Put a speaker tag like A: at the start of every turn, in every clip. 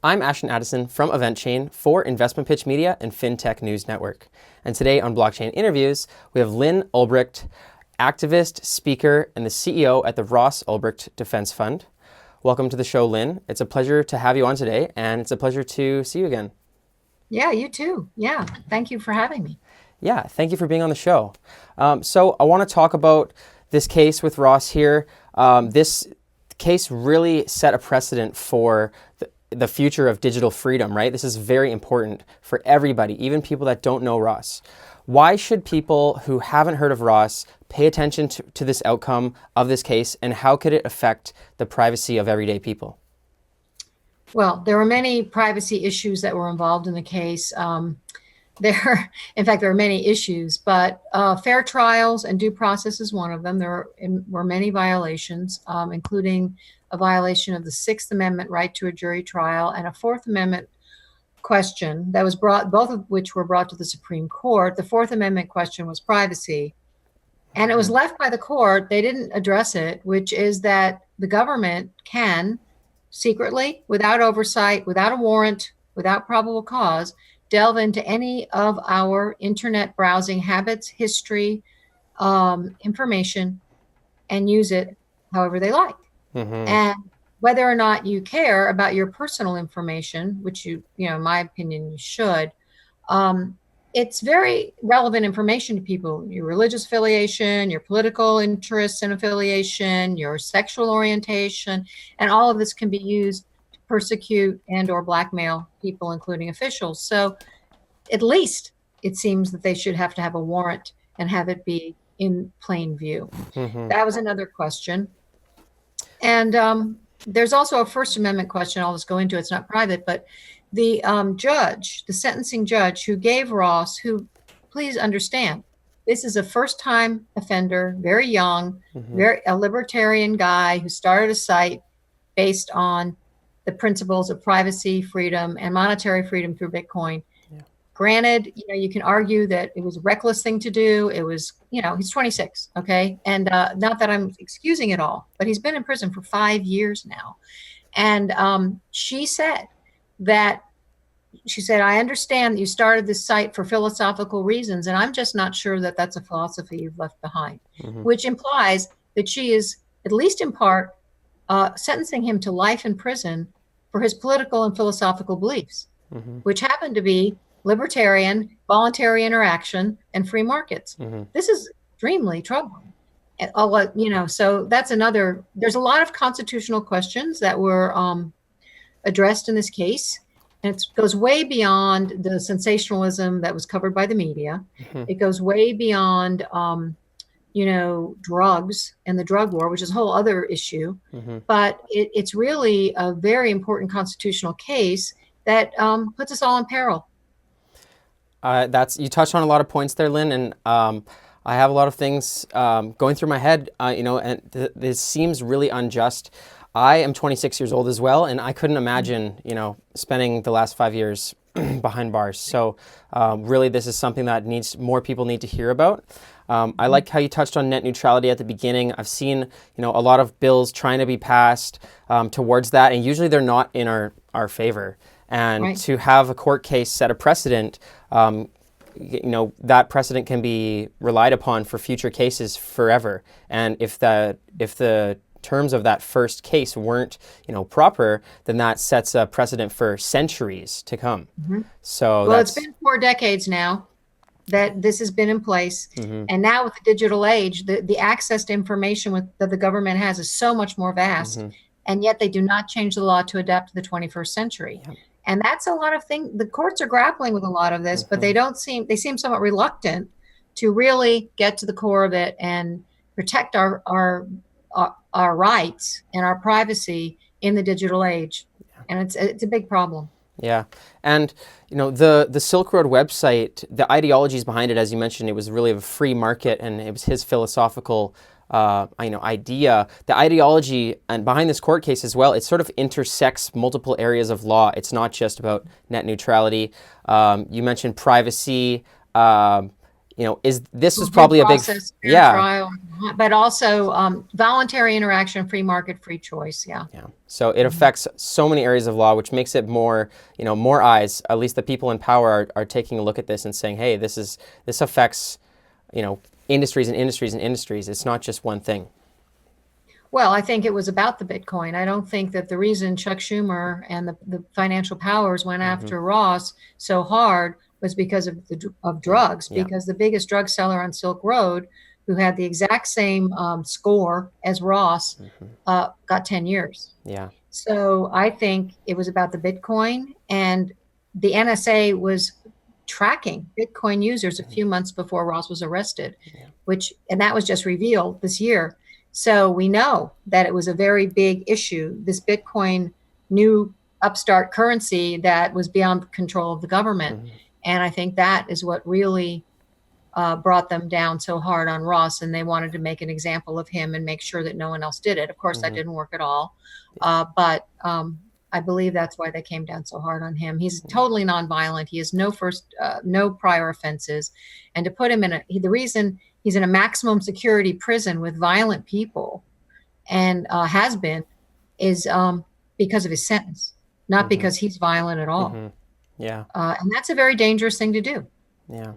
A: I'm Ashton Addison from EventChain for Investment Pitch Media and FinTech News Network. And today on Blockchain Interviews, we have Lyn Ulbricht, activist, speaker, and the CEO at the Ross Ulbricht Defense Fund. Welcome to the show, Lyn. It's a pleasure to have you on today, and it's a pleasure to see you again.
B: Yeah, you too. Yeah, thank you for having me.
A: Yeah, thank you for being on the show. So I want to talk about this case with Ross here. This case really set a precedent for the future of digital freedom, right? This is very important for everybody, even people that don't know Ross. Why should people who haven't heard of Ross pay attention to this outcome of this case, and how could it affect the privacy of everyday people?
B: Well, there were many privacy issues that were involved in the case. In fact, there are many issues, but fair trials and due process is one of them. Were many violations, including a violation of the Sixth Amendment right to a jury trial and a Fourth Amendment question that was brought, both of which were brought to the Supreme Court. The Fourth Amendment question was privacy, and it was left by the court. They didn't address it, which is that the government can secretly, without oversight, without a warrant, without probable cause, delve into any of our internet browsing habits, history, information, and use it however they like.
A: Mm-hmm.
B: And whether or not you care about your personal information, which in my opinion, you should, it's very relevant information to people. Your religious affiliation, your political interests and affiliation, your sexual orientation, and all of this can be used to persecute and or blackmail people, including officials. So at least it seems that they should have to have a warrant and have it be in plain view.
A: Mm-hmm.
B: That was another question. And there's also a First Amendment question I'll just go into. It's not private, but the judge, the sentencing judge who gave Ross, who, please understand, this is a first-time offender, very young, a libertarian guy who started a site based on the principles of privacy, freedom, and monetary freedom through Bitcoin. Yeah. Granted, you can argue that it was a reckless thing to do. It was, he's 26, okay? And not that I'm excusing it all, but he's been in prison for 5 years now. And she said, I understand that you started this site for philosophical reasons, and I'm just not sure that that's a philosophy you've left behind, which implies that she is, at least in part, sentencing him to life in prison for his political and philosophical beliefs, which happen to be libertarian, voluntary interaction, and free markets. This is extremely troubling. So that's another, there's a lot of constitutional questions that were addressed in this case. And it goes way beyond the sensationalism that was covered by the media. It goes way beyond, drugs and the drug war, which is a whole other issue. But it's really a very important constitutional case that puts us all in peril.
A: You touched on a lot of points there, Lyn, and I have a lot of things going through my head, and this seems really unjust. I am 26 years old as well, and I couldn't imagine, spending the last 5 years behind bars. So really, this is something that more people need to hear about. I like how you touched on net neutrality at the beginning. I've seen, a lot of bills trying to be passed towards that, and usually they're not in our favor. And
B: Right.
A: To have a court case set a precedent, that precedent can be relied upon for future cases forever. And if the terms of that first case weren't, proper, then that sets a precedent for centuries to come. So
B: Well, it's been 4 decades now that this has been in place. And now with the digital age, the access to information that the government has is so much more vast. And yet they do not change the law to adapt to the 21st century. Yeah. And that's a lot of things. The courts are grappling with a lot of this, but they seem somewhat reluctant to really get to the core of it and protect our rights and our privacy in the digital age. And it's a big problem.
A: Yeah. And, the Silk Road website, the ideologies behind it, as you mentioned, it was really a free market, and it was his philosophical idea. The ideology and behind this court case as well, it sort of intersects multiple areas of law. It's not just about net neutrality. You mentioned privacy. this is
B: Due
A: probably a big,
B: process, fair
A: yeah.
B: trial, but also voluntary interaction, free market, free choice. Yeah.
A: Yeah. So it affects so many areas of law, which makes it more, more eyes. At least the people in power are taking a look at this and saying, hey, this affects, industries and industries and industries. It's not just one thing.
B: Well, I think it was about the Bitcoin. I don't think that the reason Chuck Schumer and the financial powers went after Ross so hard was because of drugs,
A: Yeah.
B: because the biggest drug seller on Silk Road, who had the exact same score as Ross, got 10 years.
A: Yeah.
B: So I think it was about the Bitcoin, and the NSA was tracking Bitcoin users a few months before Ross was arrested, and that was just revealed this year. So we know that it was a very big issue, this Bitcoin new upstart currency that was beyond control of the government. And I think that is what really brought them down so hard on Ross, and they wanted to make an example of him and make sure that no one else did it. Of course, that didn't work at all. But I believe that's why they came down so hard on him. He's totally nonviolent. He has no prior offenses. And to put him the reason he's in a maximum security prison with violent people and has been is because of his sentence, not because he's violent at all.
A: Yeah.
B: And that's a very dangerous thing to do.
A: Yeah.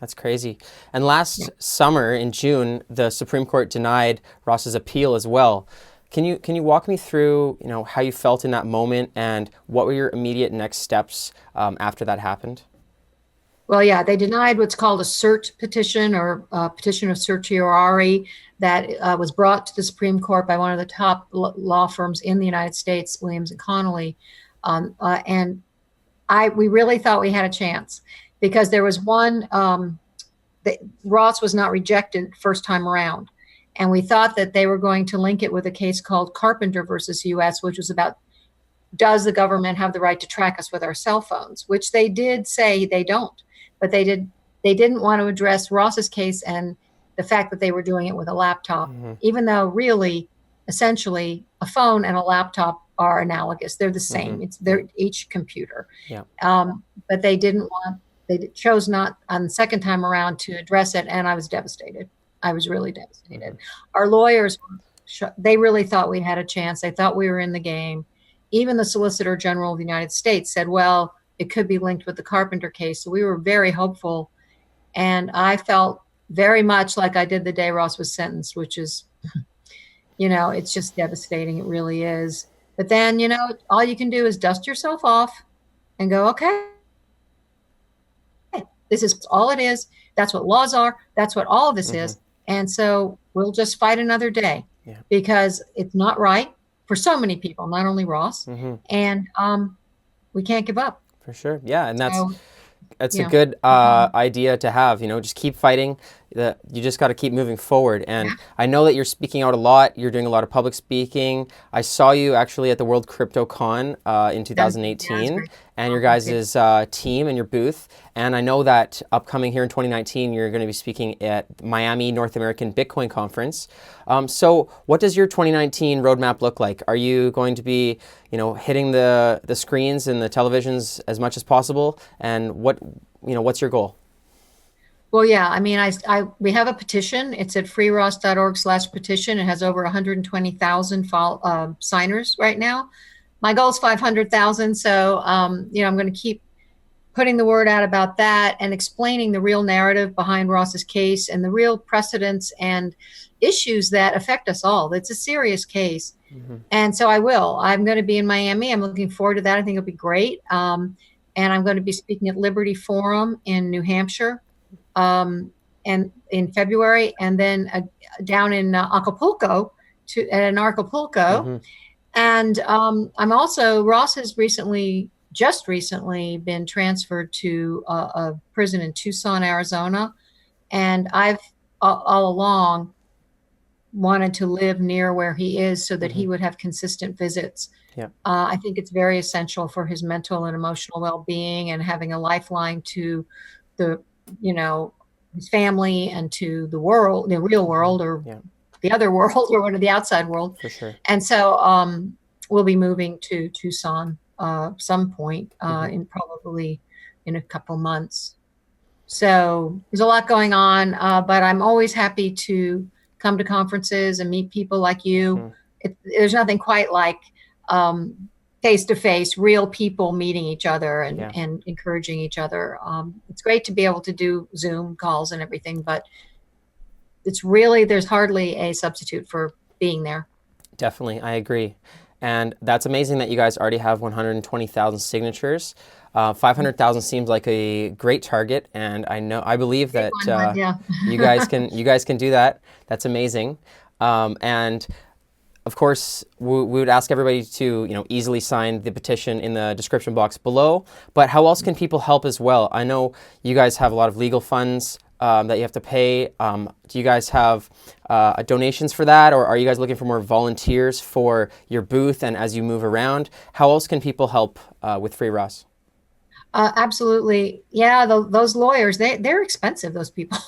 A: That's crazy. And last summer in June, the Supreme Court denied Ross's appeal as well. Can you walk me through, how you felt in that moment and what were your immediate next steps after that happened?
B: Well, yeah, they denied what's called a cert petition, or petition of certiorari, that was brought to the Supreme Court by one of the top law firms in the United States, Williams and Connolly. And we really thought we had a chance, because there was one, Ross was not rejected first time around. And we thought that they were going to link it with a case called Carpenter versus US, which was about, does the government have the right to track us with our cell phones? Which they did say they don't. But they didn't want to address Ross's case and the fact that they were doing it with a laptop, even though really, essentially, a phone and a laptop are analogous. They're the same. They're each computer.
A: Yeah.
B: But they chose not on the second time around to address it, and I was devastated. I was really devastated. Our lawyers, they really thought we had a chance. They thought we were in the game. Even the Solicitor General of the United States said, well, it could be linked with the Carpenter case. So we were very hopeful. And I felt very much like I did the day Ross was sentenced, which is, it's just devastating. It really is. But then, all you can do is dust yourself off and go, okay, this is all it is. That's what laws are. That's what all of this is. And so we'll just fight another day, because it's not right for so many people, not only Ross. And we can't give up.
A: For sure. Yeah. And that's
B: Yeah.
A: a good idea to have, just keep fighting. You just got to keep moving forward. And I know that you're speaking out a lot. You're doing a lot of public speaking. I saw you actually at the World Crypto Con in 2018, and your guys' team and your booth. And I know that upcoming here in 2019, you're going to be speaking at Miami North American Bitcoin Conference. So what does your 2019 roadmap look like? Are you going to be, hitting the screens and the televisions as much as possible? And what's your goal?
B: Well, yeah, I mean, we have a petition. It's at freeross.org/petition. It has over 120,000 signers right now. My goal is 500,000. So, I'm going to keep putting the word out about that and explaining the real narrative behind Ross's case and the real precedents and issues that affect us all. It's a serious case. And so I'm going to be in Miami. I'm looking forward to that. I think it'll be great. And I'm going to be speaking at Liberty Forum in New Hampshire. And in February, and then down in Acapulco, and I'm also, Ross has just recently been transferred to a prison in Tucson, Arizona, and I've all along wanted to live near where he is so that he would have consistent visits.
A: Yeah.
B: I think it's very essential for his mental and emotional well-being, and having a lifeline to the his family and to the world, the real world, or the other world, or one of the outside world.
A: For sure.
B: And so we'll be moving to Tucson some point, probably in a couple months. So there's a lot going on, but I'm always happy to come to conferences and meet people like you. There's nothing quite like face to face, real people meeting each other
A: Yeah.
B: and encouraging each other. It's great to be able to do Zoom calls and everything, but there's hardly a substitute for being there.
A: Definitely, I agree. And that's amazing that you guys already have 120,000 signatures. 500,000 seems like a great target, and I believe
B: Big
A: that
B: one, yeah.
A: you guys can do that. That's amazing. And of course, we would ask everybody to, easily sign the petition in the description box below. But how else can people help as well? I know you guys have a lot of legal funds that you have to pay. Do you guys have donations for that, or are you guys looking for more volunteers for your booth and as you move around? How else can people help with Free Ross?
B: Absolutely. Yeah, those lawyers, they're expensive, those people.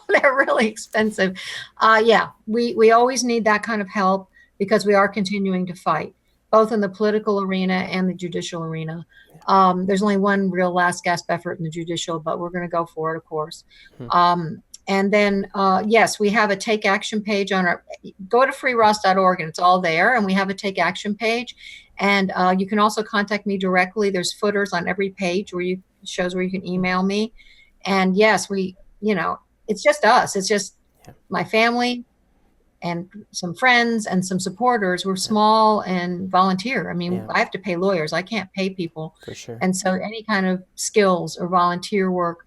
B: They're really expensive. Yeah, we always need that kind of help because we are continuing to fight, both in the political arena and the judicial arena. There's only one real last gasp effort in the judicial, but we're going to go for it, of course.
A: Hmm.
B: And then, yes, we have a take action page on our, go to freeross.org and it's all there. And we have a take action page. And you can also contact me directly. There's footers on every page where you shows where you can email me. And yes, it's just us. It's just
A: Yeah.
B: my family and some friends and some supporters. We're small and volunteer. I mean,
A: Yeah,
B: I have to pay lawyers. I can't pay people.
A: for sure.
B: And so any kind of skills or volunteer work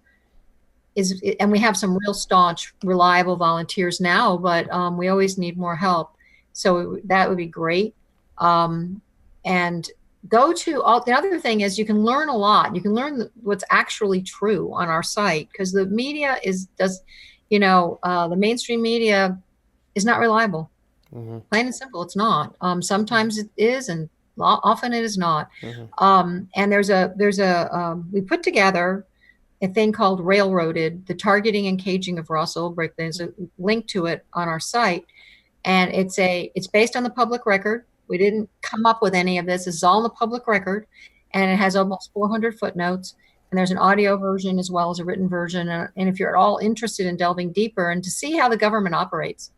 B: and we have some real staunch, reliable volunteers now, but we always need more help. So that would be great. Um, and go to all the other thing is you can learn a lot. You can learn what's actually true on our site because the media the mainstream media is not reliable.
A: Hmm.
B: Plain and simple, it's not. Sometimes it is, and often it is not.
A: Hmm.
B: And we put together a thing called Railroaded, the targeting and caging of Ross Ulbricht. There's a link to it on our site. And it's based on the public record. We didn't come up with any of this. It's all in the public record. And it has almost 400 footnotes. And there's an audio version as well as a written version. And if you're at all interested in delving deeper and to see how the government operates,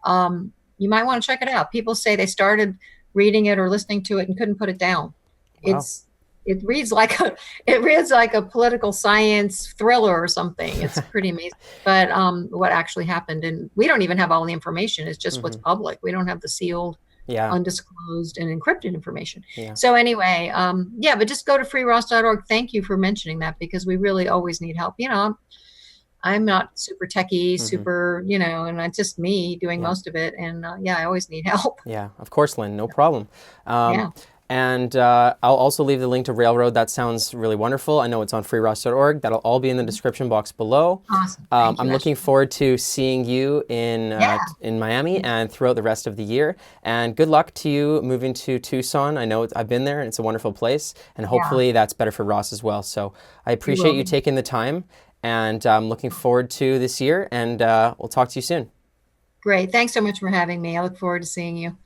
B: you might want to check it out. People say they started reading it or listening to it and couldn't put it down.
A: Wow.
B: It reads like a political science thriller or something. It's pretty amazing. But what actually happened, and we don't even have all the information. It's just what's public. We don't have the sealed,
A: Yeah.
B: undisclosed, and encrypted information.
A: Yeah.
B: So anyway, yeah, but just go to freeross.org. Thank you for mentioning that because we really always need help. I'm not super techie, and it's just me doing most of it. And yeah, I always need help.
A: Yeah, of course, Lynn, no problem.
B: Yeah.
A: And I'll also leave the link to Railroad. That sounds really wonderful. I know it's on freeross.org. That'll all be in the description box below.
B: Awesome. Thank you,
A: I'm looking forward to seeing you
B: Yeah.
A: in Miami and throughout the rest of the year. And good luck to you moving to Tucson. I know I've been there and it's a wonderful place. And hopefully that's better for Ross as well. So I appreciate you taking the time. And I'm looking forward to this year. And we'll talk to you soon.
B: Great. Thanks so much for having me. I look forward to seeing you.